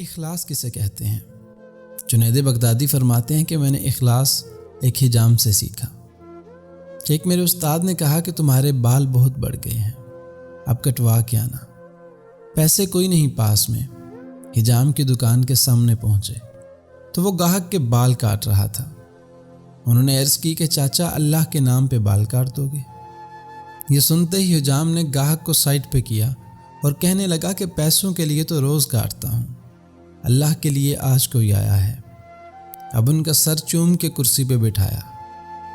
اخلاص کسے کہتے ہیں؟ جنید بغدادی فرماتے ہیں کہ میں نے اخلاص ایک حجام سے سیکھا کہ ایک میرے استاد نے کہا کہ تمہارے بال بہت بڑھ گئے ہیں، اب کٹوا کے آنا۔ پیسے کوئی نہیں پاس میں، حجام کی دکان کے سامنے پہنچے تو وہ گاہک کے بال کاٹ رہا تھا۔ انہوں نے عرض کی کہ چاچا اللہ کے نام پہ بال کاٹ دو گے؟ یہ سنتے ہی حجام نے گاہک کو سائڈ پہ کیا اور کہنے لگا کہ پیسوں کے لیے تو روز کاٹتا ہوں، اللہ کے لیے آج کوئی آیا ہے۔ اب ان کا سر چوم کے کرسی پہ بٹھایا،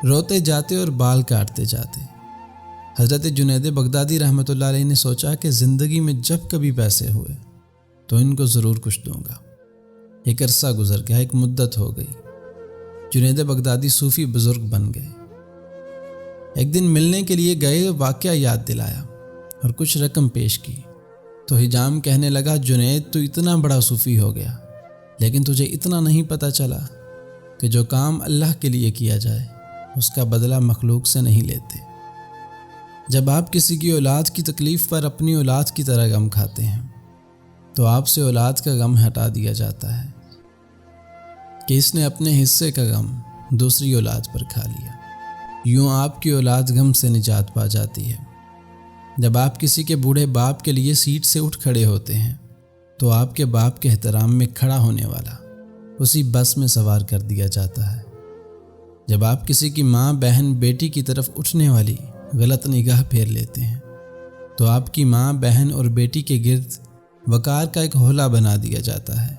روتے جاتے اور بال کاٹتے جاتے۔ حضرت جنید بغدادی رحمۃ اللہ علیہ نے سوچا کہ زندگی میں جب کبھی پیسے ہوئے تو ان کو ضرور کچھ دوں گا۔ ایک عرصہ گزر گیا، ایک مدت ہو گئی، جنید بغدادی صوفی بزرگ بن گئے۔ ایک دن ملنے کے لیے گئے، واقعہ یاد دلایا اور کچھ رقم پیش کی تو حجام کہنے لگا، جنید تو اتنا بڑا صوفی ہو گیا، لیکن تجھے اتنا نہیں پتہ چلا کہ جو کام اللہ کے لیے کیا جائے اس کا بدلہ مخلوق سے نہیں لیتے۔ جب آپ کسی کی اولاد کی تکلیف پر اپنی اولاد کی طرح غم کھاتے ہیں تو آپ سے اولاد کا غم ہٹا دیا جاتا ہے کہ اس نے اپنے حصے کا غم دوسری اولاد پر کھا لیا۔ یوں آپ کی اولاد غم سے نجات پا جاتی ہے۔ جب آپ کسی کے بوڑھے باپ کے لیے سیٹ سے اٹھ کھڑے ہوتے ہیں تو آپ کے باپ کے احترام میں کھڑا ہونے والا اسی بس میں سوار کر دیا جاتا ہے۔ جب آپ کسی کی ماں، بہن، بیٹی کی طرف اٹھنے والی غلط نگاہ پھیر لیتے ہیں تو آپ کی ماں، بہن اور بیٹی کے گرد وقار کا ایک حولہ بنا دیا جاتا ہے،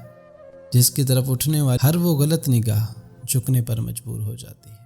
جس کی طرف اٹھنے والی ہر وہ غلط نگاہ جھکنے پر مجبور ہو جاتی ہے۔